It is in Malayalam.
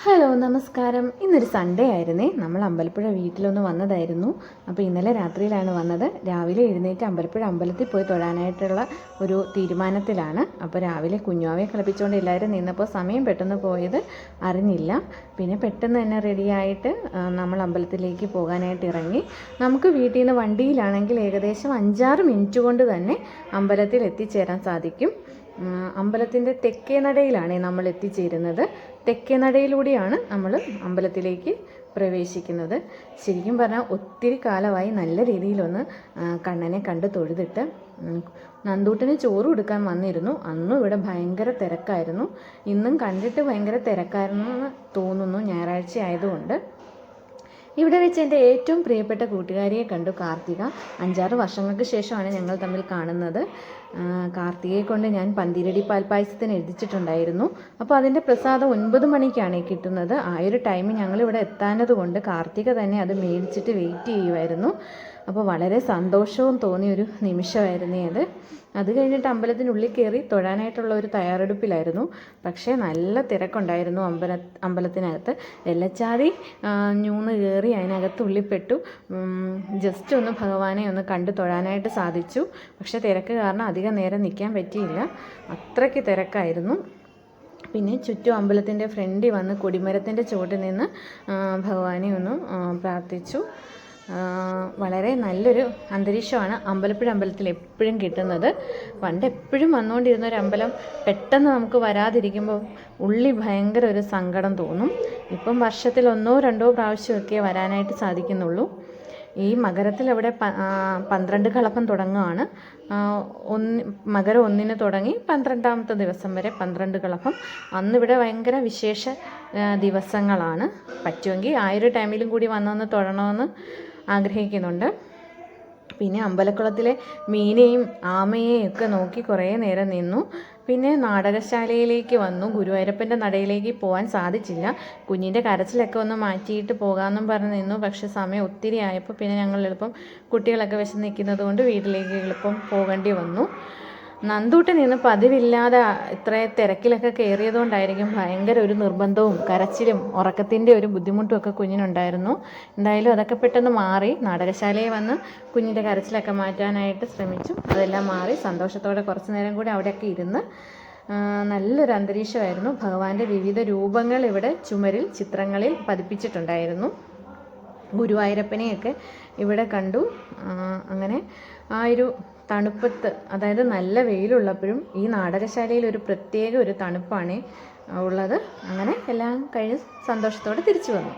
ഹലോ നമസ്കാരം. ഇന്നൊരു സൺഡേ ആയിരുന്നേ. നമ്മൾ അമ്പലപ്പുഴ വീട്ടിലൊന്ന് വന്നതായിരുന്നു. അപ്പോൾ ഇന്നലെ രാത്രിയിലാണ് വന്നത്. രാവിലെ എഴുന്നേറ്റ് അമ്പലപ്പുഴ അമ്പലത്തിൽ പോയി തൊഴാനായിട്ടുള്ള ഒരു തീരുമാനത്തിലാണ്. അപ്പോൾ രാവിലെ കുഞ്ഞുവാവയെ കളിപ്പിച്ചുകൊണ്ട് എല്ലാവരും നിന്നപ്പോൾ സമയം പെട്ടെന്ന് പോയത് അറിഞ്ഞില്ല. പിന്നെ പെട്ടെന്ന് തന്നെ റെഡിയായിട്ട് നമ്മൾ അമ്പലത്തിലേക്ക് പോകാനായിട്ട് ഇറങ്ങി. നമുക്ക് വീട്ടിൽ നിന്ന് വണ്ടിയിലാണെങ്കിൽ ഏകദേശം 5-6 മിനിറ്റ് കൊണ്ട് തന്നെ അമ്പലത്തിൽ എത്തിച്ചേരാൻ സാധിക്കും. അമ്പലത്തിൻ്റെ തെക്കേ നടയിലാണ് നമ്മൾ എത്തിച്ചേരുന്നത്. തെക്കേ നടയിലൂടെയാണ് നമ്മൾ അമ്പലത്തിലേക്ക് പ്രവേശിക്കുന്നത്. ശരിക്കും പറഞ്ഞാൽ ഒത്തിരി കാലമായി നല്ല രീതിയിലൊന്ന് കണ്ണനെ കണ്ട് തൊഴുതിട്ട്. നന്ദൂട്ടിന് ചോറ് കൊടുക്കാൻ വന്നിരുന്നു. അന്നും ഇവിടെ ഭയങ്കര തിരക്കായിരുന്നു. ഇന്നും കണ്ടിട്ട് ഭയങ്കര തിരക്കായിരുന്നു എന്ന് തോന്നുന്നു, ഞായറാഴ്ച ആയതുകൊണ്ട്. ഇവിടെ വെച്ച് എൻ്റെ ഏറ്റവും പ്രിയപ്പെട്ട കൂട്ടുകാരിയെ കണ്ടു, കാർത്തിക. 5-6 വർഷങ്ങൾക്ക് ശേഷമാണ് ഞങ്ങൾ തമ്മിൽ കാണുന്നത്. കാർത്തികയെ കൊണ്ട് ഞാൻ പന്തിരടി പാൽപ്പായസത്തിന് എഴുതിച്ചിട്ടുണ്ടായിരുന്നു. അപ്പോൾ അതിൻ്റെ പ്രസാദം 9 മണിക്കാണ് കിട്ടുന്നത്. ആ ഒരു ടൈമിൽ ഞങ്ങളിവിടെ എത്താനത് കൊണ്ട് കാർത്തിക തന്നെ അത് മേടിച്ചിട്ട് വെയിറ്റ് ചെയ്യുമായിരുന്നു. അപ്പോൾ വളരെ സന്തോഷവും തോന്നിയൊരു നിമിഷമായിരുന്നേ അത്. അത് കഴിഞ്ഞിട്ട് അമ്പലത്തിനുള്ളിൽ കയറി തൊഴാനായിട്ടുള്ള ഒരു തയ്യാറെടുപ്പിലായിരുന്നു. പക്ഷേ നല്ല തിരക്കുണ്ടായിരുന്നു അമ്പലത്തിനകത്ത്. വെള്ളച്ചാതി ഞൂന്ന് കയറി അതിനകത്ത് ഉള്ളിപ്പെട്ടു. ജസ്റ്റ് ഒന്ന് ഭഗവാനെ ഒന്ന് കണ്ടു തൊഴാനായിട്ട് സാധിച്ചു. പക്ഷേ തിരക്ക് കാരണം അധികം നേരം നിൽക്കാൻ പറ്റിയില്ല. അത്രയ്ക്ക് തിരക്കായിരുന്നു. പിന്നെ ചുറ്റും അമ്പലത്തിൻ്റെ ഫ്രണ്ടിൽ വന്ന് കൊടിമരത്തിൻ്റെ ചുവട്ടിൽ നിന്ന് ഭഗവാനെ ഒന്ന് പ്രാർത്ഥിച്ചു. വളരെ നല്ലൊരു അന്തരീക്ഷമാണ് അമ്പലപ്പുഴ അമ്പലത്തിൽ എപ്പോഴും കിട്ടുന്നത്. പണ്ട് എപ്പോഴും വന്നുകൊണ്ടിരുന്ന ഒരു അമ്പലം പെട്ടെന്ന് നമുക്ക് വരാതിരിക്കുമ്പോൾ ഉള്ളിൽ ഭയങ്കര ഒരു സങ്കടം തോന്നും. ഇപ്പം വർഷത്തിൽ 1-2 പ്രാവശ്യമൊക്കെ വരാനായിട്ട് സാധിക്കുന്നുള്ളൂ. ഈ മകരത്തിൽ അവിടെ 12 കളഭം തുടങ്ങുകയാണ്. മകരം 1-ന് തുടങ്ങി 12-ാമത്തെ ദിവസം വരെ 12 കളഭം. അന്നിവിടെ ഭയങ്കര വിശേഷ ദിവസങ്ങളാണ്. പറ്റുമെങ്കിൽ ആ ഒരു ടൈമിലും കൂടി വന്നൊന്ന് തൊഴണമെന്ന് ആഗ്രഹിക്കുന്നുണ്ട്. പിന്നെ അമ്പലക്കുളത്തിലെ മീനെയും ആമയെയും ഒക്കെ നോക്കി കുറേ നേരം നിന്നു. പിന്നെ നാടകശാലയിലേക്ക് വന്നു. ഗുരുവായൂരപ്പൻ്റെ നടയിലേക്ക് പോകാൻ സാധിച്ചില്ല. കുഞ്ഞിൻ്റെ കരച്ചിലൊക്കെ ഒന്ന് മാറ്റിയിട്ട് പോകാമെന്നും പറഞ്ഞ് നിന്നു. പക്ഷേ സമയം ഒത്തിരി ആയപ്പോൾ പിന്നെ ഞങ്ങൾ എളുപ്പം കുട്ടികളൊക്കെ വിശന്ന് നിൽക്കുന്നത് കൊണ്ട് വീട്ടിലേക്ക് എളുപ്പം പോകേണ്ടി വന്നു. നന്ദൂട്ടൻ നിന്ന് പതിവില്ലാതെ ഇത്ര തിരക്കിലൊക്കെ കയറിയതുകൊണ്ടായിരിക്കും ഭയങ്കര ഒരു നിർബന്ധവും കരച്ചിലും ഉറക്കത്തിൻ്റെ ഒരു ബുദ്ധിമുട്ടും ഒക്കെ കുഞ്ഞിനുണ്ടായിരുന്നു. എന്തായാലും അതൊക്കെ പെട്ടെന്ന് മാറി. നാടകശാലയിൽ വന്ന് കുഞ്ഞിൻ്റെ കരച്ചിലൊക്കെ മാറ്റാനായിട്ട് ശ്രമിച്ചു. അതെല്ലാം മാറി സന്തോഷത്തോടെ കുറച്ച് നേരം കൂടി അവിടെയൊക്കെ ഇരുന്ന് നല്ലൊരു അന്തരീക്ഷമായിരുന്നു. ഭഗവാന്റെ വിവിധ രൂപങ്ങൾ ഇവിടെ ചുമരിൽ ചിത്രങ്ങളിൽ പതിപ്പിച്ചിട്ടുണ്ടായിരുന്നു. ഗുരുവായൂരപ്പനെയൊക്കെ ഇവിടെ കണ്ടു. അങ്ങനെ ആ ഒരു തണുപ്പത്ത്, അതായത് നല്ല വെയിലുള്ളപ്പോഴും ഈ നാടകശാലയിൽ ഒരു പ്രത്യേക ഒരു തണുപ്പാണ് ഉള്ളത്. അങ്ങനെ എല്ലാം കഴിഞ്ഞ് സന്തോഷത്തോടെ തിരിച്ചു വന്നു.